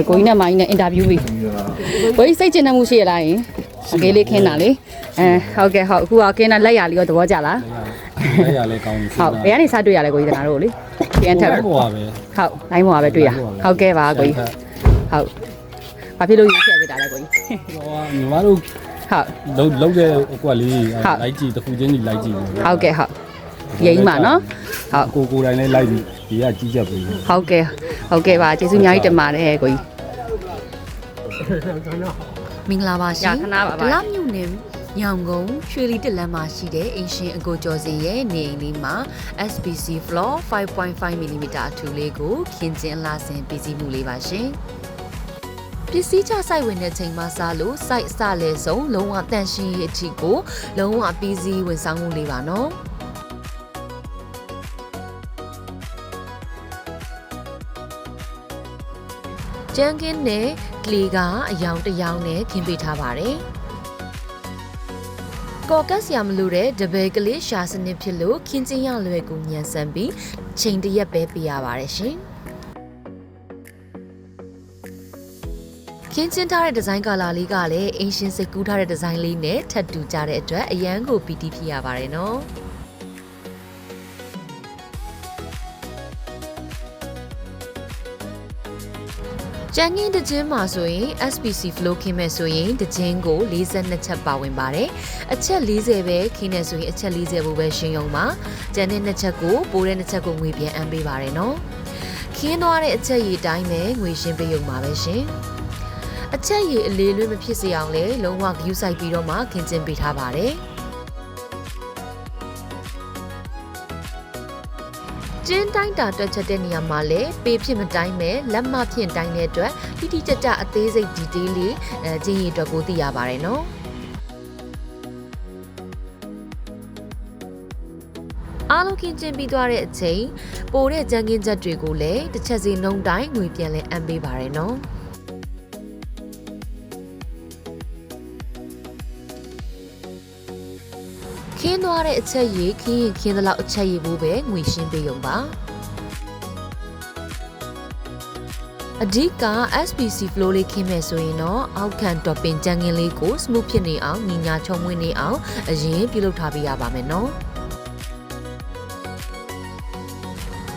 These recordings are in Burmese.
ကိုကြီးနဲ့မိုင်းနဲ့အင်တာဗျူးပြီးကိုကြီးစိတ်ကျဉ်မှုရှိရလားယင်အကေးလေးခင်းတာလေဟုတ်ကဲ့ဟုတ်အခုကခင်းတာလက်ရလေးရောသဘောကျလားလက်ရလေးကောင်းပြီဟုတ်ဘယ်ကနေစတွေ့ရလဲကိုကြီးတနာတို့လေပြန်ထပ်ဟုတ် လိုင်းပေါ်ပဲတွေ့ရဟုတ်ကဲ့ပါကိုကြီးဟုတ်ဘာဖြစ်လို့ရွေးချယ်ပြတာလဲကိုကြီးညီမတို့ဟုတ်လုံးတဲ့အကွက်လေးလိုက်ကြည့်တစ်ခုချင်းကြီးလိုက်ကြည့်ဟုတ်ကဲ့ဟုတ်ရင်းပါနော်ဟုတ်ကိုတိုင်းလေးလိုက်ပြီးဒီကကြီးချက်ပြီဟုတ်ကဲ့ပါကျေးဇူးအများကြီးတင်ပါတယ်ကိုကြီးမင်္ဂလာပါရှင်ဒလမြို့နယ်ညောင်ကုန်းရွှေလီတက်လမ်းမှာရှိတဲ့အင်ရှင်အကိုကျော်စင်ရဲ့နေအိမ်လေးမှာ SPC floor 5.5mm အထူလေးကိုခင်းကျင်းလာဆင်ပစ္စည်းမှုလေးပါရှင်ပစ္စည်းချစိုက်ဝင်တဲ့ချိန်မှာစားလို့စိုက်အစလဲဆုံးလုံးဝတန့်ရှင်းရေးအထိကိုလုံးဝပီးစီးဝန်ဆောင်မှုလေးပါနော်ကျန်းကင်းနဲ့ကလီကအယောင်တစ်ယောင်နဲ့ခင်းပေးထားပါတယ်ကော်ကတ်ဆရာမလို့တဲ့တပည့်ကလေးရှာစနစ်ဖြစ်လို့ခင်းကျင်းရလွယ်ကူညံဆန်ပြီးချိန်တရက်ပဲပြရပါတယ်ရှင်ခင်းကျင်းထားတဲ့ဒီဇိုင်းကာလာလေးကလည်းအင်ရှင်စိတ်ကူးထားတဲ့ဒီဇိုင်းလေးနဲ့ထပ်တူကြတဲ့အတွက်အရန်ကိုပီတိဖြစ်ရပါတယ်နော်ကျန်းငင်းတခြင်းမှာဆိုရင် SPC flow ခင်းမဲ့ဆိုရင်တခြင်းကို42ချက်ပါဝင်ပါတယ်အချက်40ပဲခင်းနေဆိုရင်အချက်40ဘူးပဲရှင်းရုံပါကျန်တဲ့2ချက်ကိုပိုးတဲ့2ချက်ကိုငွေပြန်အမ်းပေးပါတယ်နော်ခင်းသွားတဲ့အချက်ရည်တိုင်းပဲငွေရှင်းပေးရုံပါပဲရှင်အချက်ရည်အလေးလွဲမဖြစ်စေအောင်လေလုံးဝဂယူးဆိုင်ပြီးတော့မှခင်းကျင်းပေးထားပါတယ်ကျင်းတိုင်းတာတွက်ချက်တဲ့နေရာမှာလည်းပေဖြစ်မတိုင်းပဲလက်မဖြင့်တိုင်းတဲ့အတွက်တိတိကျကျအသေးစိတ်ဒီတေးလေးကျင်းရည်အတွက်ကိုသိရပါတယ်နော်အားလုံးကင်းကျင်းပြီးသွားတဲ့အချိန်ပိုတဲ့ကြမ်းကင်းချက်တွေကိုလည်းတစ်ချက်စီနှုံတိုင်းငွေပြန်လဲအမ်းပေးပါတယ်နော်ခင်းသွားတဲ့အချက်ရည်ခင်းသလောက်အချက်ရည်ဘူးပဲငွေရှင်းပေးရုံပါအဓိက SPC flow လေးခင်းမယ်ဆိုရင်တော့အောက်ခံ topping ကြမ်းကင်းလေးကို smooth ဖြစ်နေအောင်ညီညာချုံမွေးနေအောင်အရင်ပြုလုပ်ထားပေးရပါမယ်နော်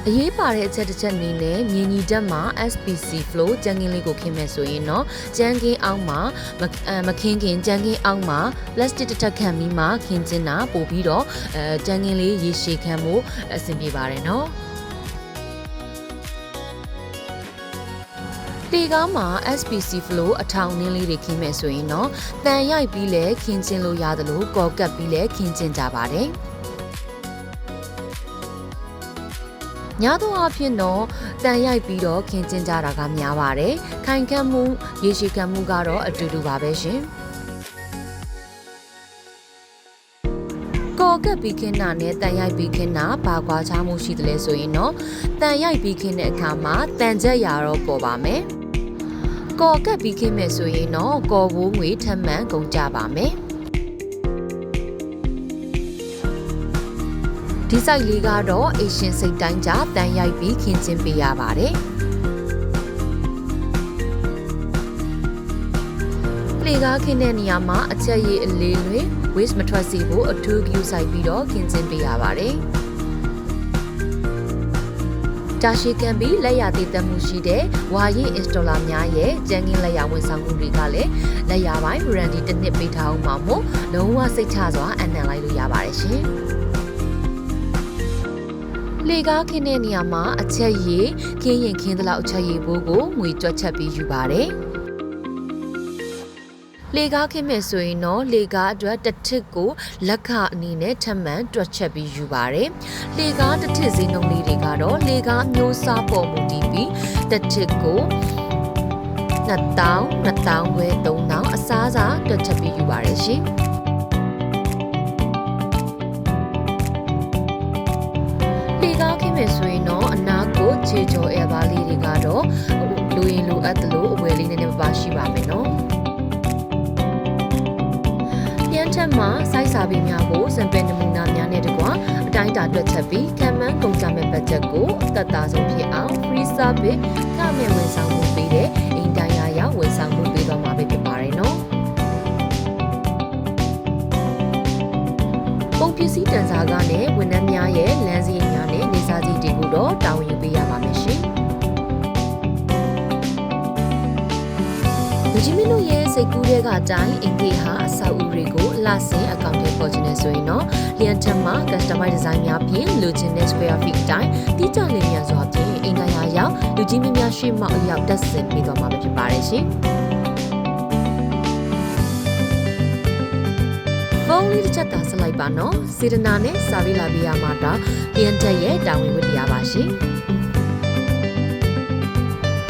အရေးပါတဲ့အချက်တစ်ချက်အနေနဲ့မြင်းညီတက်မှာ SPC flow ကြမ်းကင်းလေးကိုခင်းမယ်ဆိုရင်တော့ကြမ်းကင်းအောက်မှာမခင်းခင်ကြမ်းကင်းအောက်မှာ plastic တစ်ထပ်ခံပြီးမှခင်းကျင်းတာပို့ပြီးတော့ကြမ်းကင်းလေးရေရှည်ခံမှုအဆင်ပြေပါတယ်နော်ဒီကားမှာ SPC flow အထောင်နှင်းလေးတွေခင်းမယ်ဆိုရင်တော့တန်ရိုက်ပြီးလဲခင်းကျင်းလို့ရတယ်လို့ကော်ကပ်ပြီးလဲခင်းကျင်းကြပါတယ်ညသောအဖြစ်တော့တန်ရိုက်ပြီးတော့ခင်းကျင်းကြတာကများပါတယ်ခိုင်ခန့်မှုရေရှည်ခံမှုကတော့အတူတူပါပဲရှင်ကော်ကပ်ပြီးခင်းတာနဲ့တန်ရိုက်ပြီးခင်းတာဘာကွာခြားမှုရှိတယ်လဲဆိုရင်တော့တန်ရိုက်ပြီးခင်းတဲ့အခါမှာတန်ချက်ရာတော့ပေါ်ပါမယ်ကော်ကပ်ပြီးခင်းမယ်ဆိုရင်တော့ကော်ဘိုးငွေထမှန်ကုန်ကြပါမယ်ဒီဆိုင်လေးကတော့အေရှင်စိတ်တိုင်းကြတန်ရိုက်ပြီးခင်းကျင်းပေးရပါတယ်လေကားခင်းတဲ့နေရာမှာအချက်ရည်အလေးတွေ waste မထွက်စေဖို့အထူးဂရုစိုက်ပြီးတော့ခင်းကျင်းပေးရပါတယ်တာရှိကန်ပြီးလက်ရသေးသက်မှုရှိတဲ့ဝါရင် installer များရဲ့ကျန်းကင်းလက်ရဝန်ဆောင်မှုတွေကလည်းလက်ရပိုင်း warranty တစ်နှစ်ပေးထားအောင်ပါမို့လုံးဝစိတ်ချစွာအနံ့လိုက်လို့ရပါတယ်ရှင်လေကားခင်းတဲ့နေရာမှာအချက်ရည်ခင်းရင်ခင်းသလောက်အချက်ရည်ဘိုးကိုငွေကြွက်ချက်ပြီးယူပါတယ်လေကားခင်းမယ်ဆိုရင်တော့လေကားအတွက်တစ်ထစ်ကိုလက်ခအနေနဲ့ထပ်မံတွက်ချက်ပြီးယူပါတယ်လေကားတစ်ထစ်စည်းနှုန်းလေးတွေကတော့လေကားမျိုးစားပေါ်မူတည်ပြီးတစ်ထစ်ကို2000 2000ခွဲ3000အစားစားတွက်ချက်ပြီးယူပါတယ်ရှင်လေကားခင်းမယ်ဆိုရင်တော့အနာကိုခြေကျော်အဲဘာလေးတွေကတော့လူရင်လိုအပ်တယ်လို့အဝယ်လေးနည်းနည်းပါရှိပါမယ်နော်ပြန်ထက်မှာစိုက်စာပေများကိုစံပယ်နမူနာများနဲ့တကွအတိုင်းအတာတွက်ချက်ပြီးခံမှန်းကုန်ကြမဲ့ဘတ်ဂျက်ကိုအသက်သာဆုံးဖြစ်အောင် free service ခမဲ့ဝန်ဆောင်မှုပေးတဲ့ လူကြီးမင်းတို့ရဲ့စိတ်ကူးတွေကအတိုင်းအင်္ဂေဟာအဆောက်အဦတွေကိုလဆင်အကောင့်ထဲပေါ်ခြင်းနဲ့ဆိုရင်တော့လျန်ချက်မှာ customize design များဖြင့်လူချင်းတဲ့ square feet အတိုင်းတိကျလင်းမြန်စွာဖြင့်အင်္ဂါရာရောက်လူကြီးမင်းများရှေ့မှောက်အရောက်တက်ဆင်ပြီးတော့မှာဖြစ်ပါတယ်ရှင်ဖုန်းလေးတစ်ချက်သာဆက်လိုက်ပါနော်စေတနာနဲ့စာပြီးလာပေးရမှာတော့လျန်ချက်ရဲ့တာဝန်ဝတ္တရားပါရှင်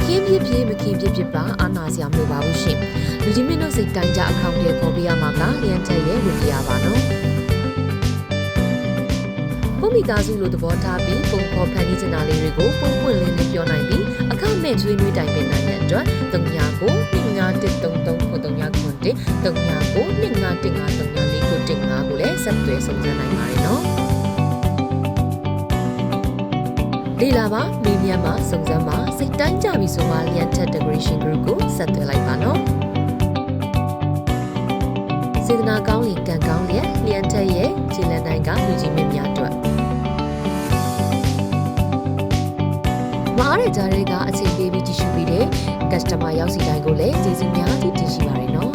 ခင်းပြပြမခင်းပြပြပါအာနာစရာမလိုပါဘူးရှင်လူကြီးမင်းတို့စိတ်တိုင်းကြအကောင့်တွေပေါ်ပေးရမှာကလျန်ချက်ရဲ့ဝတ္တရားပါနော်ဘုမိသားစုလိုသဘောထားပြီးပုံဖော်ဖန်တီးချင်တာလေးတွေကိုပုံပွင့်လင်းလင်းပြောနိုင်ပြီးအခမဲ့ကျွေးနွေးတိုင်ပင်နိုင်တဲ့အတွက်39ကို2933ကို39ကို1 39ကို291539ကို15ကိုလည်းဆက်သွယ်စုံစမ်းနိုင်ပါတယ်နော်ဒီလာပါမီဒီယမ်မှာစုံစမ်းပါစိတ်တိုင်းကြပြီဆိုမှလျန်ချက် decoration group ကိုဆက်သွယ်လိုက်ပါနော်စေတနာကောင်းရင်ကံကောင်းလျက်လျန်ချက်ရဲ့ခြေလမ်းတိုင်းကလူကြီးမင်းများအတွက်မအားတဲ့ကြားတွေကအချိန်ပေးပြီးတည်ရှိပြီးတဲ့ customer ရောက်စီတိုင်းကိုလည်းကျေးဇူးများတင်ရှိပါတယ်နော်